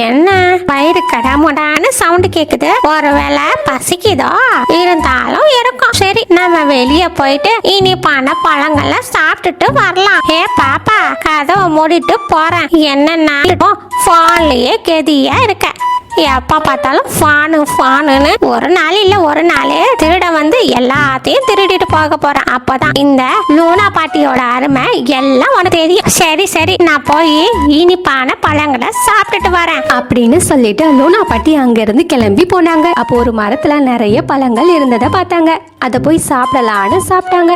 என்ன வயிறு கடமுடான்னு சவுண்ட் கேக்குது, ஒருவேளை பசிக்குதோ? இருந்தாலும் இருக்கும். சரி, நம்ம வெளியே போயிட்டு இனிப்பான பழங்களை சாப்பிட்டுட்டு வரலாம். ஏ பாப்பா, கதவை மூடிட்டு போறேன். என்னன்னா போன்லயே கெதியா இருக்க, எப்ப பார்த்தாலும் ஃபானுன்னு ஒரு நாள் இல்ல ஒரு நாள் திருட வந்து எல்லாத்தையும் திருடிட்டு போக போறான். அப்பதான் இந்த லூனா பாட்டியோட அருமை எல்லாம் உனக்கு தெரியும். சரி சரி, நான் போய் இனிப்பான பழங்களை சாப்பிட்டுட்டு வரேன் அப்படின்னு சொல்லிட்டு லூனா பாட்டி அங்க இருந்து கிளம்பி போனாங்க. அப்போ ஒரு மரத்துல நிறைய பழங்கள் இருந்ததை பார்த்தாங்க. அதை போய் சாப்பிடலான்னு சாப்பிட்டாங்க.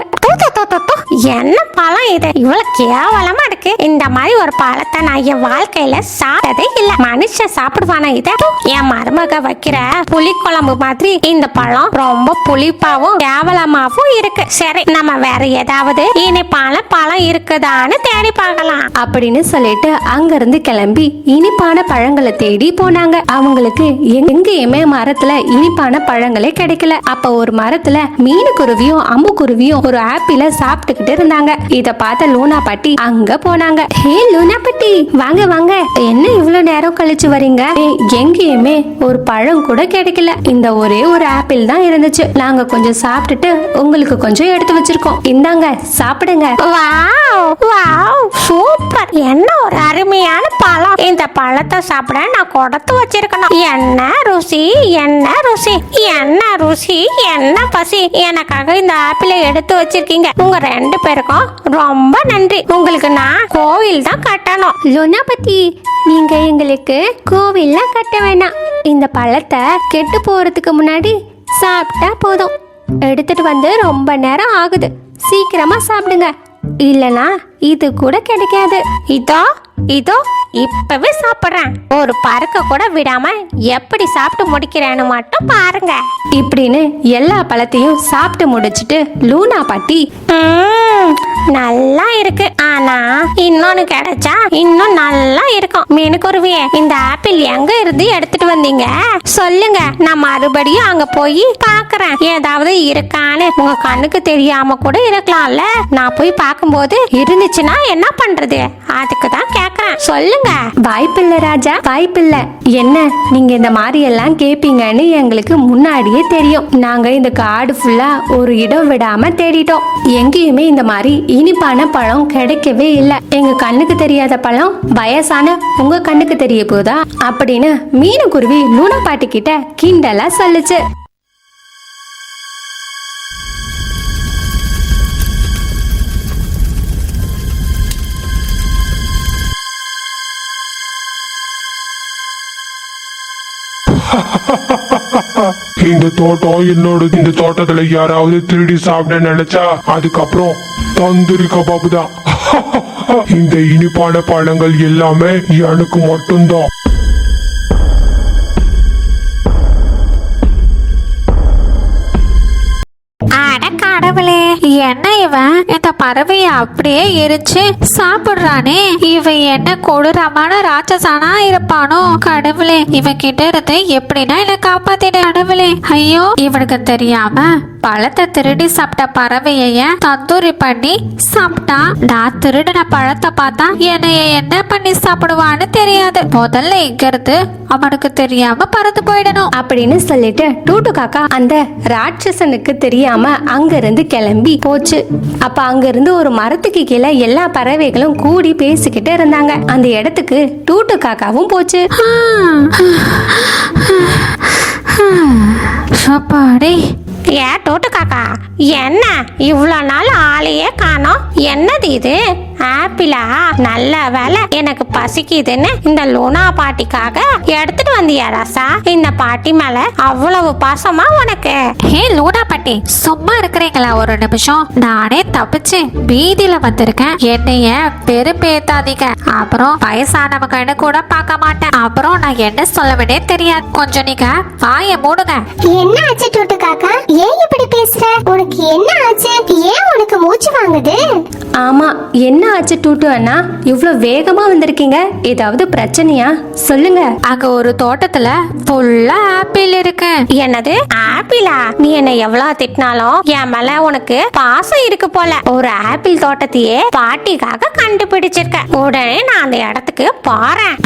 என்ன பழம் இது, இவ்வளவு கேவலமா இருக்கு. இந்த மாதிரி ஒரு பழத்தை நான் என் வாழ்க்கையில சாப்பிட்டதே இல்ல. மனுஷன் சாப்பிடுவானா இத? என் மருமக வைக்கிற புளிக்குழம்பு மாதிரி இந்த பழம் ரொம்ப புளிப்பாவும் கேவலமாவும் இருக்கு. சரி, நம்ம வேற ஏதாவது இனிப்பான பழம் இருக்குதான்னு தேடி பார்க்கலாம் அப்படின்னு சொல்லிட்டு அங்க இருந்து கிளம்பி இனிப்பான பழங்களை தேடி போனாங்க. அவங்களுக்கு எங்கேயுமே மரத்துல இனிப்பான பழங்களே கிடைக்கல. அப்ப ஒரு மரத்துல மீனுக்குருவியும் அம்புக்குருவியும் ஒரு ஆப்பிள சாப்பிட்டுக்கிட்டு இருந்தாங்க. இத பார்த்த லூனா பாட்டி அங்க போனாங்க. ஹே லூனா பாட்டி, வாங்க வாங்க, என்ன இவ்வளவு நேரம் கழிச்சு வரீங்க? எங்கேயுமே ஒரு பழம் கூட கிடைக்கல. இந்த ஒரே ஒரு ஆப்பிள் தான் இருந்துச்சு. நாங்க கொஞ்சம் சாப்பிட்டுட்டு உங்களுக்கு கொஞ்சம் எடுத்து வச்சிருக்கோம். இந்தாங்க, சாப்பிடுங்க. Wow wow, super. என்ன ஒரு அருமையான பழம். இந்த பழத்தை சாப்பிட நான் கொடுத்து வச்சிருக்கணும். என்ன ருசி, என்ன ருசி, என்ன ருசி, என்ன பசி. எனக்காக இந்த ஆப்பிளை எடுத்து வச்சிருக்கீங்க. உங்க ரெண்டு பேருக்கும் ரொம்ப நன்றி. உங்களுக்கு நான் கோவில் தான் கட்டணும். லூனா பாட்டி, நீங்க எங்களுக்கு கோவில்லாம் கட்ட வேணாம். இந்த பழத்தை கெட்டு போறதுக்கு முன்னாடி சாப்பிட்டா போதும். எடுத்துட்டு வந்து ரொம்ப நேரம் ஆகுது. சீக்கிரமா சாப்பிடுங்க, இல்லனா இது கூட கிடைக்காது. இதோ இதோ இப்பவே சாப்பிடுறேன். ஒரு பருக்க கூட விடாம எப்படி சாப்பிட்டு முடிக்கிறேன்னு மட்டும் பாருங்க. இப்படின்னு எல்லா பழத்தையும் சாப்பிட்டு முடிச்சிட்டு லூனா பாட்டி, நல்லா இருக்கு, ஆனா இன்னொன்னு கிடைச்சா இன்னும் நல்லா இருக்கும். மீனுக்குருவியே, இந்த ஆப்பிள் எங்க இருந்து எடுத்துட்டு வந்தீங்க சொல்லுங்க. நான் மறுபடியும் அங்க போய் பாக்குறேன், ஏதாவது இருக்கான்னு. உங்க கண்ணுக்கு தெரியாம கூட இருக்கலாம்ல. நான் போய் பார்க்கும்போது இருந்துச்சுன்னா என்ன பண்றது? அதுக்கு தான் கேக்குறேன், சொல்லுங்க. வாய்ப்பில்லை ராஜா, வாய்ப்பில்லை. என்ன நீங்க இந்த மாதிரி எல்லாம் கேப்பீங்கன்னு எங்களுக்கு முன்னாடியே தெரியும். நாங்க இந்த காடு ஃபுல்லா ஒரு இடம் விடாம தேடிட்டோம். எங்கேயுமே இந்த மாதிரி இனிப்பான பழம் கிடைக்கவே இல்லை. எங்க கண்ணுக்கு தெரியாத பழம் வயசான உங்க கண்ணுக்கு தெரிய போதா அப்படின்னு மீனுக்குருவி லூனா பாட்டி கிட்ட கிண்டலா சொல்லுச்சு. இந்த தோட்டம் என்னோட. இந்த தோட்டத்துல யாராவது திருடி சாப்பிட நினைச்சா அதுக்கப்புறம் தந்தூரி கபாபு தான். இந்த இனிப்பான பழங்கள் எல்லாமே எனக்கு மட்டும்தான். கடவுளே, என்ன இவன் இந்த பறவைய அப்படியே எரிச்சு சாப்பிடுறானே. இவன் என்ன கொடூரமான ராட்சசானா இருப்பானோ? கடவுளே, இவன் கிட்ட இருந்து எப்படின்னா என்ன காப்பாத்திட கடவுளே. ஐயோ, இவனுக்கு தெரியாம பழத்தை திருடி சாப்பிட்ட பறவைய தந்தூரி பண்ணி சாப்பிட்டான். நான் திருடின பழத்தை பார்த்தா என்னைய என்ன பண்ணி சாப்பிடுவான்னு தெரியாது. முதல்ல இங்க இருந்து அவனுக்கு தெரியாம பறந்து போயிடணும் அப்படின்னு சொல்லிட்டு டூட்டு காக்கா அந்த ராட்சசனுக்கு தெரியாம அங்க இருந்து கிளம்பி போச்சு. அப்ப அங்க இருந்து ஒரு மரத்துக்கு கீழே எல்லா பறவைகளும் கூடி பேசிக்கிட்டு இருந்தாங்க. அந்த இடத்துக்கு டூட்டு காக்காவும் போச்சு. ஏ டோட்டு காக்கா, என்ன இவ்வளவு நாள் ஆளையே காணோம்? என்னது இது? ஆப்பிளா? நல்ல வேலை, எனக்கு பசிக்குதுன்னு இந்த லூனா பாட்டிக்காக எடுத்துட்டு வந்தியா ராசா? இந்த பாட்டி மேல அவ்வளவு பாசமா உனக்கு? ஹே லூனா பாட்டி, சும்மா இருக்கிறீங்களா ஒரு நிமிஷம்? நானே தப்பிச்சு வீதியில வந்திருக்கேன். என்னைய பெருப்பேத்தாதீங்க. அப்புறம் வயசானவங்கன்னு கூட பார்க்க மாட்டேன். அப்புறம் நான் என்ன சொல்லவே தெரியாது. கொஞ்சம் நீங்க வாய மூடுங்க. என்ன ஆச்சு டோட்டு காக்கா? ஏன் இப்படி பேசுற? உனக்கு என்ன ஆச்சு? ஏன் உனக்கு மூச்சு வாங்குது? ஆமா, என்ன ஆச்சு டூட்டு அண்ணா, இவ்ளோ வேகமா வந்திருக்கீங்க? ஏதாவது பிரச்சனையா? சொல்லுங்க. அங்க ஒரு தோட்டத்துல ஃபுல்லா ஆப்பிள் இருக்கு. என்னது ஆப்பிளா? நீ என்ன எவ்வளவு திட்டினாலும் என் மேல உனக்கு பாசம் இருக்கு போல. ஒரு ஆப்பிள் தோட்டத்தையே பாட்டிக்காக கண்டுபிடிச்சிருக்க. உடனே நான் அந்த இடத்துக்கு போறேன்.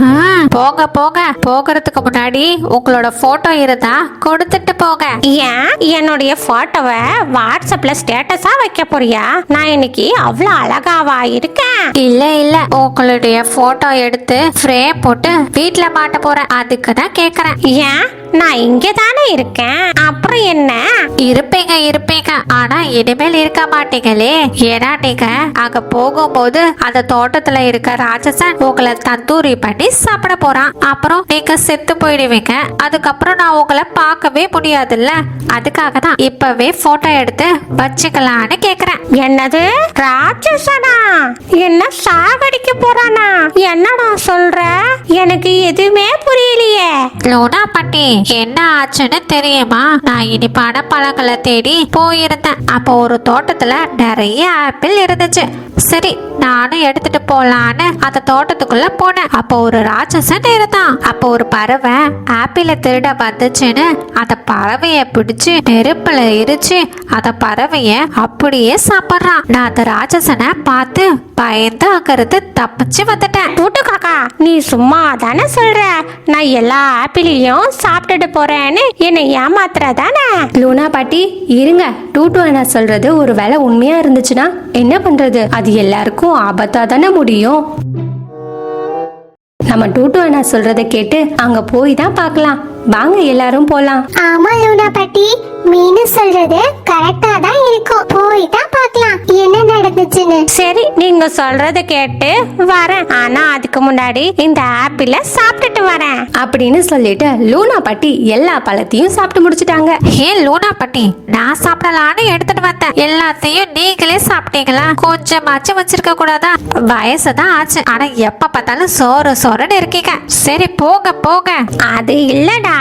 போக போக போகிறதுக்கு முன்னாடி உங்களோட போட்டோ இருந்தா கொடுத்துட்டு போக. ஏன் என்னுடைய போட்டோவை வாட்ஸ்அப்ல ஸ்டேட்டஸா வைக்க போறியா? நான் இன்னைக்கு அவ்வளவு அழகாவா இருக்கேன்? இல்ல இல்ல, உங்களுடைய போட்டோ எடுத்து ஃப்ரேம் போட்டு வீட்ல மாட்ட போறேன். அதுக்கு தான் கேக்குறேன். ஏன் நான் இங்க தானே இருக்கேன், அப்புறம் என்ன? இருப்பீங்க இருப்பீங்க, ஆனா இனிமேல் இருக்க மாட்டீங்களே. ஏன்னா நீங்க அங்க போகும்போது அந்த தோட்டத்துல இருக்க ராட்சசன் உங்களை தந்தூரி பண்ணி சாப்பிட போறான். அப்புறம் நீங்க செத்து போயிடுவீங்க. அதுக்கப்புறம் நான் உங்களை பார்க்கவே முடியாதுல்ல. அதுக்காக தான் இப்பவே போட்டோ எடுத்து வச்சுக்கலான்னு கேக்குறேன். என்னது ராட்சசனா? என்ன சாகடிக்க போறானா? என்னடா சொல்ற? எனக்கு எதுவுமே புரியலையே. லோனா பாட்டி, என்ன ஆச்சுன்னு தெரியுமா? நான் இனிப்பான பழங்களை தேடி போயிருந்தேன். அப்போ ஒரு தோட்டத்துல நிறைய ஆப்பிள் இருந்துச்சு. சரி, நானும் எடுத்துட்டு போலான்னு அந்த தோட்டத்துக்குள்ள போனேன். அப்போ ஒரு ராட்சசன் இருந்தான். அப்போ ஒரு பறவை ஆப்பிள திருட வந்துச்சுன்னு அந்த பறவைய பிடிச்சு நெருப்புல எரிச்சு அந்த பறவைய அப்படியே சாப்பிடுறான். நான் அந்த ராட்சசனை பார்த்து பயந்து அங்கிருந்து தப்பிச்சு வந்துட்டேன். டூட்டு காக்கா, நீ சும்மா தானே சொல்ற? நான் எல்லா ஆப்பிளையும் சாப்பிட்டுட்டு போறேன்னு என்னை ஏமாத்துறதானே? லூனா பாட்டி இருங்க, டூட்டு அண்ணா சொல்றது ஒரு வேளை உண்மையா இருந்துச்சுன்னா என்ன பண்றது? அது எல்லாருக்கும் ஆபத்தா தானே முடியும். நம்ம டூட்டு அண்ணா சொல்றத கேட்டு அங்க போய் தான் பார்க்கலாம். வாங்க எல்லாரும் போலாம். ஆமா லூனா பாட்டி, மீனு சொல்றது கரெக்டா தான் இருக்கும். போய் தான் பார்க்கலாம் என்ன நடந்துச்சுன்னு. சரி, நீங்க சொல்றத கேட்டு வரேன். ஆனா அதுக்கு முன்னாடி இந்த ஆப்பிள சாப்பிட்டுட்டு வரேன் அப்படின்னு சொல்லிட்டு லூனா பாட்டி எல்லா பழத்தையும் சாப்பிட்டு முடிச்சிட்டாங்க. ஏன் லூனா பாட்டி, நான் சாப்பிடலான்னு எடுத்துட்டு வந்தேன். எல்லாத்தையும் நீங்களே சாப்பிட்டீங்களா? கொஞ்சமாச்சும் வச்சிருக்க கூடாதா? வயசுதான் ஆச்சு, ஆனா எப்ப பார்த்தாலும் சோறு சோறுன்னு இருக்கீங்க. சரி போக போக. அது இல்லடா,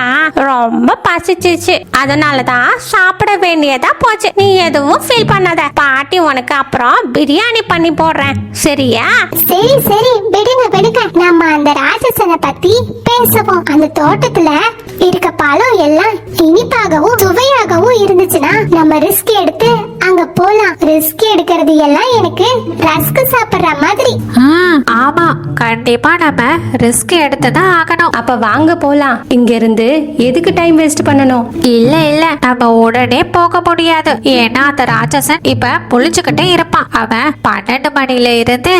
ரொம்ப பசிச்சிச்சு, அதனாலதான் சாப்பிட வேண்டியதா போச்சு. நீ எதுவும் ஃபீல் பண்ணாத. பாட்டி உனக்கு அப்புறம் பிரியாணி பண்ணி போடுறேன், சரியா? சரி சரி, விடுங்க விடுங்க. நம்ம அந்த ராட்சசனை பத்தி பேசுவோம். அந்த தோட்டத்துல இருக்க பழம் எல்லாம் இனிப்பாகவும் சுவையாகவும் இருந்துச்சுன்னா நம்ம ரிஸ்க் எடுத்து அங்க போலாம். ரிஸ்க் எடுக்கிறது எல்லாம் எனக்கு ரஸ்க் சாப்பிடுற மாதிரி. ஆமா, கண்டிப்பா நம்ம ரிஸ்க் எடுத்துதான் ஆகணும். அப்ப வாங்க போலாம். இங்க இருந்து எதுக்கு டைம் வேஸ்ட் பண்ணணும்? இல்ல இல்ல, நம்ம உடனே போக முடியாது. ஏன்னா அந்த ராட்சசன் இப்ப புளிச்சுக்கிட்டே இருப்பான். அவன் 12 மணில இருந்து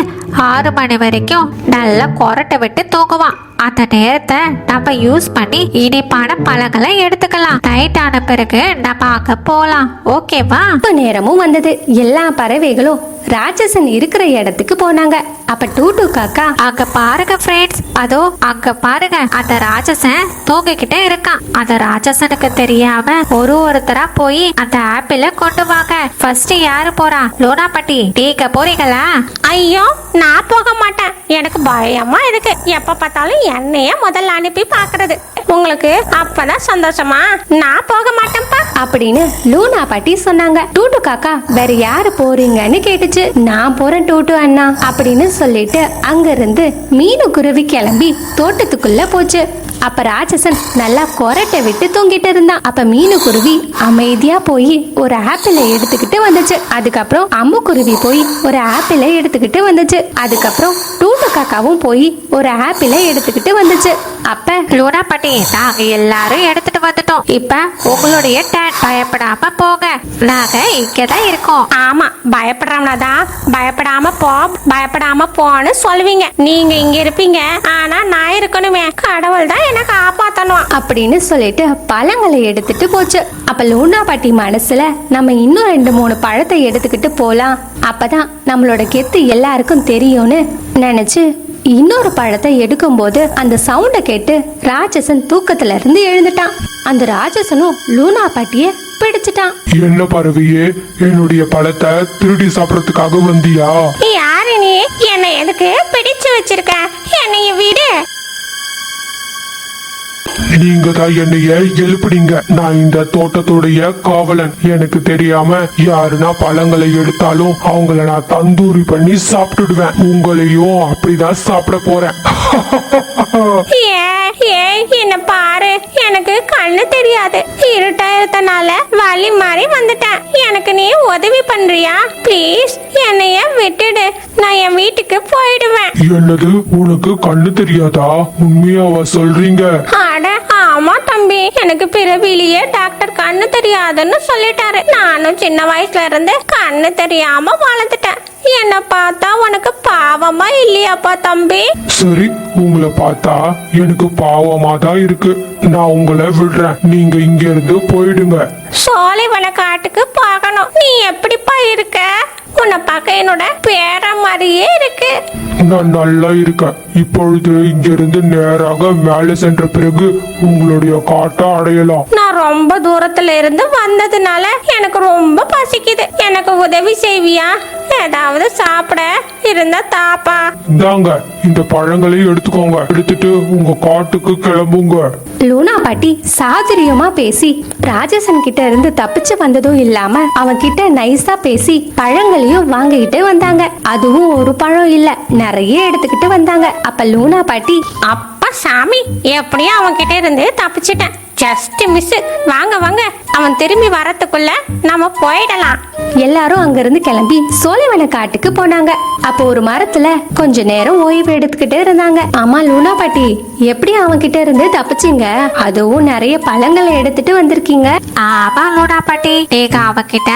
6 மணி வரைக்கும் நல்லா கொரட்டை விட்டு தூங்குவான். அந்த நேரத்தை நம்ம யூஸ் பண்ணி இனிப்பான பழங்களை எடுத்துக்கலாம். நைட் ஆன பிறகு நம்ம அங்க போலாம், ஓகேவா? நேரமும் வந்தது. எல்லா பறவைகளும் ராட்சசன் இருக்கிற இடத்துக்கு போனாங்க. அப்ப டூட்டு காக்கா, அங்க பாருங்க ஃப்ரெண்ட்ஸ், அதோ அங்க பாருங்க, அந்த ராட்சசன் தூங்கிக்கிட்டே இருக்கான். அந்த ராட்சசனுக்கு தெரியாம ஒருத்தரா போய் அந்த ஆப்பிள கொண்டு வாங்க. ஃபர்ஸ்ட் யாரு போறா? லோனா பாட்டி, நீங்க போறீங்களா? ஐயோ, நான் போக மாட்டேன். எனக்கு பயமா இருக்கு. எப்ப பார்த்தாலும் என்னைய முதல்ல அனுப்பி பாக்குறது. உங்களுக்கு அப்பதான் சந்தோஷமா? நான் போக மாட்டேன்ப்பா அப்படின்னு லூனா பாட்டி சொன்னாங்க. டூட்டு காக்கா வேற யாரு போறீங்கன்னு கேட்டுச்சு. நான் போறேன் டூட்டு அண்ணா அப்படின்னு சொல்லிட்டு அங்க இருந்து மீனு குருவி கிளம்பி தோட்டத்துக்குள்ள போச்சு. அப்ப ராட்சசன் நல்லா கொரட்டை விட்டு தூங்கிட்டு இருந்தான். அப்ப மீனு குருவி அமைதியா போய் ஒரு ஆப்பிளை எடுத்துக்கிட்டு வந்துச்சு. அதுக்கப்புறம் அம்மு குருவி போய் ஒரு ஆப்பிளை எடுத்துக்கிட்டு வந்துச்சு. அதுக்கப்புறம் டூட்டு காக்காவும் போய் ஒரு ஆப்பிளை எடுத்துக்கிட்டு வந்துச்சு. அப்ப லூனா பாட்டி, நாங்க எல்லாரும் எடுத்துட்டு வந்துட்டோம். இப்ப உங்களுடைய டேன். பயப்படாம போங்க, நாங்க இங்கதான் இருக்கோம். ஆமா, பயப்படாமதான் பயப்படாம போன்னு சொல்லுவீங்க. நீங்க இங்க இருப்பீங்க, ஆனா நான் இருக்கணுமே. கடவுள் தான் என்ன காப்பாத்தணும் அப்படின்னு சொல்லிட்டு பழங்களை எடுத்துட்டு போச்சு. அப்ப லூனா பாட்டி மனசுல நம்ம இன்னும் 2-3 பழத்தை எடுத்துக்கிட்டு போலாம், அப்பதான் நம்மளோட கெத்து எல்லாருக்கும் தெரியும்னு நினைச்சு இன்னொரு பழத்தை எடுக்கும்போது அந்த சவுண்ட கேட்டு ராட்சசன் தூக்கத்துல இருந்து எழுந்துட்டான். அந்த ராட்சசனும் லூனா பாட்டிய பிடிச்சிட்டான். என்ன பறவையே, என்னுடைய பழத்தை திருடி சாப்பிடறதுக்காக வந்தியா? யாரு நீ? என்னை எதுக்கு பிடிச்சு வச்சிருக்க? என்னைய விடு. நீங்க தான் என்னைய எழுப்பினீங்க. நான் இந்த தோட்டத்துடைய காவலன். எனக்கு தெரியாம யாருன்னா பழங்களை எடுத்தாலும் அவங்கள நான் தந்தூரி பண்ணி சாப்பிட்டுடுவேன். உங்களையும் அப்படிதான் சாப்பிட போறேன். என்ன பாரு, எனக்கு கண்ணு தெரியாது. இருட்டா இருந்தனால வலி மாதிரி வந்துட்டேன். எனக்கு நீ உதவி பண்றியா? ப்ளீஸ் என்னைய விட்டுடு, நான் என் வீட்டுக்கு போயிடுவேன். என்னது, உனக்கு கண்ணு தெரியாதா? உண்மையாவா சொல்றீங்க? அட ஆமா தம்பி, எனக்கு பிறவிலேயே டாக்டர் கண்ணு தெரியாதுன்னு சொல்லிட்டாரு. நானும் சின்ன வயசுல இருந்து கண்ணு தெரியாம வளர்ந்துட்டேன். என்ன பார்த்தா உனக்கு பாவமா இல்லையாப்பா தம்பி? சரி, உங்களை பார்த்தா எனக்கு பாவமா தான் இருக்கு. நான் உங்களை விடுறேன். நீங்க இங்க இருந்து போயிடுங்க. சோலைவன காட்டுக்கு போகணும். நீ எப்படிப்பா இருக்க? உன்னை பார்க்க என்னோட பேர மாதிரியே இருக்கு. நான் நல்லா இருக்கேன். இப்பொழுது இங்க இருந்து நேராக மேலே சென்ற பிறகு உங்களுடைய காட்டை அடையலாம். நான் ரொம்ப தூரத்துல இருந்து வந்ததுனால எனக்கு ரொம்ப பசிக்குது. எனக்கு உதவி செய்வியா? ஏதாவது சாப்பிட இருந்தா தாப்பா. இந்தாங்க, இந்த பழங்களை எடுத்துக்கோங்க. எடுத்துட்டு உங்க காட்டுக்கு கிளம்புங்க. லூனா பாட்டி சாதுரியமா பேசி ராஜசன் கிட்ட இருந்து தப்பிச்சு வந்ததும் இல்லாம அவன் கிட்ட நைஸா பேசி பழங்களையும் வாங்கிக்கிட்டு வந்தாங்க. அதுவும் ஒரு பழம் இல்ல, நிறைய எடுத்துக்கிட்டு வந்தாங்க. அப்ப லூனா பாட்டி, அப்பா சாமி, எப்படியும் அவன் கிட்ட இருந்து தப்பிச்சிட்டேன். Just miss. வாங்க வாங்க, அவன் திரும்பி வரத்துக்குள்ள நாம போயிடலாம். எல்லாரும் அங்கிருந்து கிளம்பி சோலைவன காட்டுக்கு போனாங்க. அப்போ ஒரு மரத்துல கொஞ்ச நேரம் ஓய்வு எடுத்துக்கிட்டு இருந்தாங்க. ஆமா லூனா பாட்டி, எப்படி அவன் கிட்ட இருந்து தப்பிச்சீங்க? அதுவும் நிறைய பழங்களை எடுத்துட்டு வந்திருக்கீங்க. ஆமா லூனா பாட்டி, நீங்க அவகிட்ட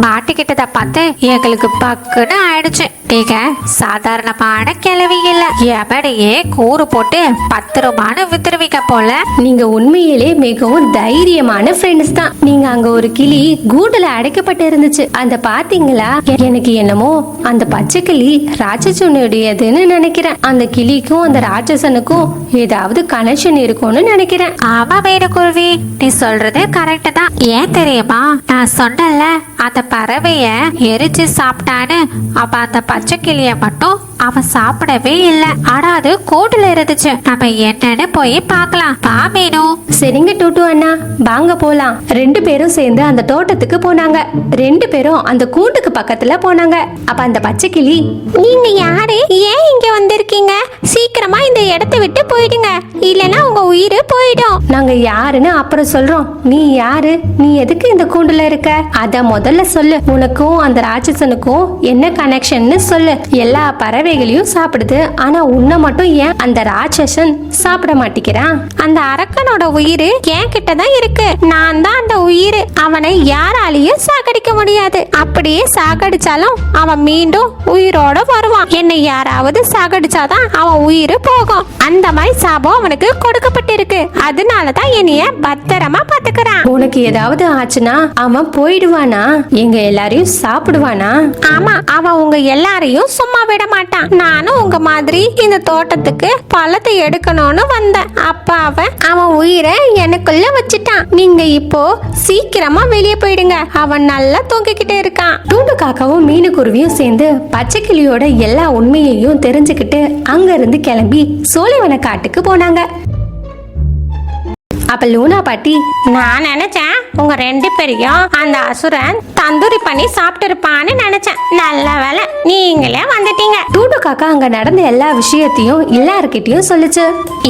மாட்டிக்கிட்டத பார்த்து எங்களுக்கு பக்குன்னு ஆயிடுச்சு. நீங்க சாதாரணமான கிழவி இல்ல, எவனையே கூறு போட்டு 10 ரூபான்னு வித்துருவீங்க போல. நீங்க உண்மையிலே மிகவும் தைரியமான ஃப்ரெண்ட்ஸ் தான். நீங்க அங்க ஒரு கிளி கூண்டுல அடைக்கப்பட்டு இருந்துச்சு, அந்த பாத்தீங்களா? எனக்கு என்னமோ அந்த பச்சை கிளி ராட்சசனுடையதுன்னு நினைக்கிறேன். அந்த கிளிக்கும் அந்த ராட்சசனுக்கும் ஏதாவது கனெக்ஷன் இருக்கும்னு நினைக்கிறேன். ஆமா வேணுகுருவி, நீ சொல்றது கரெக்ட் தான். ஏன் தெரியுமா, நான் சொன்னல அந்த பறவைய எரிச்சு சாப்பிட்டான்னு. அப்ப அந்த பச்சை கிளிய மட்டும் அவன் சாப்பிடவே இல்ல. ஆனா அது கூட்டுல இருந்துச்சு. நம்ம என்னன்னு போய் பார்க்கலாம். பாமேனு. சரிங்க டூட்டு அண்ணா, வாங்க போலாம். 2 பேரும் சேர்ந்து அந்த தோட்டத்துக்கு போனாங்க. 2 பேரும் அந்த கூண்டுக்கு பக்கத்துல போனாங்க. அப்ப அந்த பச்சை கிளி, நீங்க யாரு? ஏன் இங்க வந்திருக்கீங்க? சீக்கிரமா இந்த இடத்தை விட்டு போயிடுங்க, இல்லனா உங்க உயிர் போயிடும். நாங்க யாருன்னு அப்புறம் சொல்றோம். நீ யாரு? நீ எதுக்கு இந்த கூண்டுல இருக்க? அத முதல்ல சொல்லு. உனக்கும் அந்த ராட்சசனுக்கும் என்ன கனெக்ஷன்னு சொல்லு. எல்லா பறவைகளையும் சாப்பிடுது, ஆனா உன்னை மட்டும் ஏன் அந்த ராட்சசன் சாப்பிட மாட்டேங்கிறான்? அந்த அரக்கனோட உயிர் என் கிட்டதான் இருக்கு. நான் தான் அந்த உயிர். அவனை யாராலையும் சாகடிக்க முடியாது. அப்படியே சாகடிச்சாலும் அவன் மீண்டும் உயிரோட வருவான். என்னை யாராவது சாகடிச்சாதான் அவன் உயிர் போகும். அந்த மாதிரி சாபம் அவனுக்கு கொடுக்கப்பட்டிருக்கு. அதனாலதான் என்னைய பத்திரமா பாத்துக்கிறான். உனக்கு ஏதாவது ஆச்சுன்னா அவன் போயிடுவானா? எங்க எல்லாரையும் சாப்பிடுவானா? ஆமா, அவன் உங்க எல்லாரையும் சும்மா விட மாட்டான். நானும் உங்க மாதிரி இந்த தோட்டத்துக்கு பழத்தை எடுக்கணும்னு வந்தேன். அப்ப அவன் உயிரை எனக்குள்ள வச்சுட்டான். நீங்க இப்போ சீக்கிரமா வெளியே போயிடுங்க. அவன் நல்லா தூங்கிக்கிட்டே இருக்கான். டூண்டு காக்காவும் மீனு குருவியும் சேர்ந்து பச்சை கிளியோட எல்லா உண்மையையும் தெரிஞ்சுக்கிட்டு அங்க இருந்து கிளம்பி சோலைவன காட்டுக்கு போனாங்க. அப்ப லூனா பாட்டி, நான் நினைச்சேன் உங்க 2 பேரையும் அந்த அசுரன் தந்தூரி பண்ணி சாப்பிட்டு இருப்பான்னு நினைச்சேன். நல்ல வேலை நீங்களே வந்துட்டீங்க. டூடு காக்கா அங்க நடந்த எல்லா விஷயத்தையும் எல்லார்கிட்டயும் சொல்லுச்சு.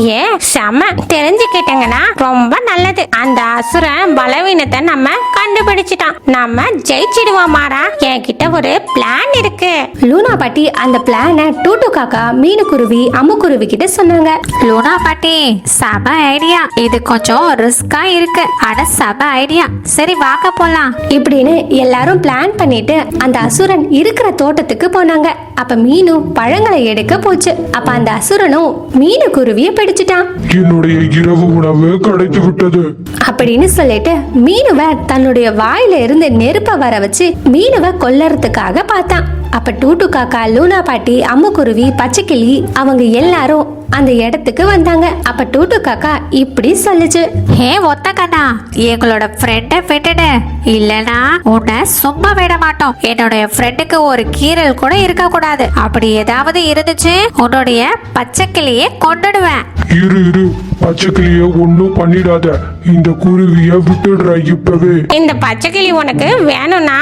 ஏ செம்ம, தெரிஞ்சுக்கிட்டீங்கன்னா ரொம்ப நல்லது. அந்த அசுரன் பலவீனத்தை நம்ம கண்டுபிடிச்சிட்டான். நம்ம ஜெயிச்சிடுவோம். மாறா, என்கிட்ட ஒரு பிளான் இருக்கு. லூனா பாட்டி அந்த பிளான டூட்டு காக்கா, மீனு குருவி, அம்மு குருவி கிட்ட சொன்னாங்க. லூனா பாட்டி, செம ஐடியா. இது கொஞ்சம் ரிஸ்கா இருக்கு, ஆனா செம ஐடியா. சரி வாங்க போலாம். இப்படின்னு எல்லாரும் பிளான் பண்ணிட்டு அந்த அசுரன் இருக்கிற தோட்டத்துக்கு போனாங்க. அப்ப மீனு பழங்களை எடுக்க போச்சு. அப்ப அந்த அசுரனும் மீனு குருவிய பிடிச்சிட்டான். என்னுடைய இரவு உணவு கிடைத்து விட்டது அப்படின்னு சொல்லிட்டு மீனுவ தன்னுடைய வாயில இருந்து நெருப்ப வர வச்சு மீனுவ கொல்லறதுக்காக பார்த்தான். அப்ப டூட்டு காக்கா, லூனா பாட்டி, அம்மு குருவி, பச்சைக்கிளி அவங்க எல்லாரும் அந்த இடத்துக்கு வந்தாங்க. அப்ப டூட்டு காக்கா இப்படி சொல்லுச்சு. ஹே ஒத்த கண்ணா, எங்களோட ஃப்ரெண்டை விட்டுடு, இல்லனா உன்னை சும்மா விட மாட்டோம். என்னுடைய ஃப்ரெண்டுக்கு ஒரு கீரல் கூட இருக்க கூடாது. அப்படி ஏதாவது இருந்துச்சு உன்னுடைய பச்சைக்கிளியே கொண்டுடுவேன். இரு பச்சைக்கிளிய ஒன்னும் பண்ணிடாத, இந்த குருவிய விட்டுடுற இப்பவே. இந்த பச்சை கிளி உனக்கு வேணும்னா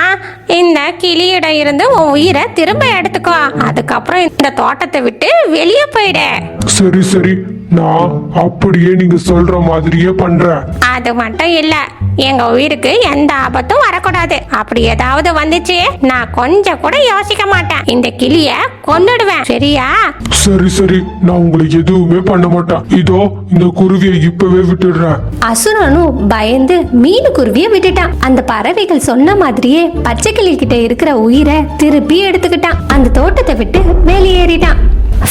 இந்த கிளியிடம் இருந்து உன் உயிரை திரும்ப எடுத்துக்கோ. அதுக்கப்புறம் இந்த தோட்டத்தை விட்டு வெளியே போயிடு. சரி சரி, நான் அப்படியே நீங்க சொல்ற மாதிரியே பண்றேன். அது மட்டும் இல்ல, எங்க உயிருக்கு எந்த ஆபத்தும் வரக்கூடாது. அப்படி ஏதாவது வந்துச்சு நான் கொஞ்சம் கூட யோசிக்க மாட்டேன், இந்த கிளிய கொன்னுடுவேன். சரியா? சரி சரி, நான் உங்களை எதுவுமே பண்ண மாட்டேன். இதோ இந்த குருவியை இப்பவே விட்டுடுறேன். அசுரனும் பயந்து மீனுக்குருவிய விட்டுட்டான். அந்த பறவைகள் சொன்ன மாதிரியே பச்சைக்கிளி கிட்ட இருக்கிற உயிரை திருப்பி எடுத்துக்கிட்டான். அந்த தோட்டத்தை விட்டு வெளியேறிட்டான்.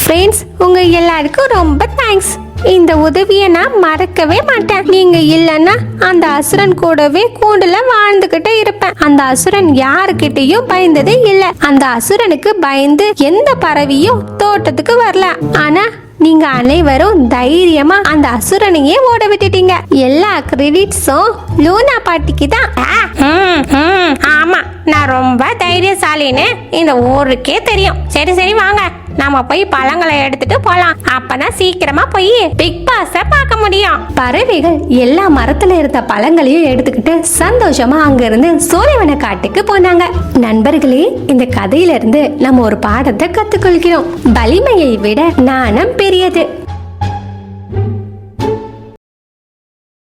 ஃப்ரெண்ட்ஸ், உங்க எல்லாருக்கும் ரொம்ப தேங்க்ஸ். இந்த உதவியை நான் மறக்கவே மாட்டேன். நீங்க இல்லைன்னா அந்த அசுரன் கூடவே கூண்டுல வாழ்ந்துகிட்டே இருப்பேன். அந்த அசுரன் யாருக்கிட்டையும் பயந்ததே இல்ல. அந்த அசுரனுக்கு பயந்து எந்த பறவையும் தோட்டத்துக்கு வரல. ஆனா நீங்க அனைவரும் தைரியமா அந்த அசுரனையே ஓட விட்டுட்டீங்க. எல்லா கிரெடிட்ஸும் லூனா பாட்டிக்கு தான். ஆமா, நான் ரொம்ப தைரியசாலின்னு இந்த ஊருக்கே தெரியும். சரி சரி, வாங்க நாம போய் பழங்களை எடுத்துட்டு போலாம். அப்பதான் சீக்கிரமா போய் பிக் பாஸ பார்க்க முடியும். பறவைகள் எல்லா மரத்துல இருந்த பழங்களையும் எடுத்துக்கிட்டு சந்தோஷமா அங்க இருந்து சோலைவன காட்டுக்கு போனாங்க. நண்பர்களே, இந்த கதையில இருந்து நம்ம ஒரு பாடத்தை கத்துக்கொள்கிறோம். வலிமையை விட நாணம் பெரியது.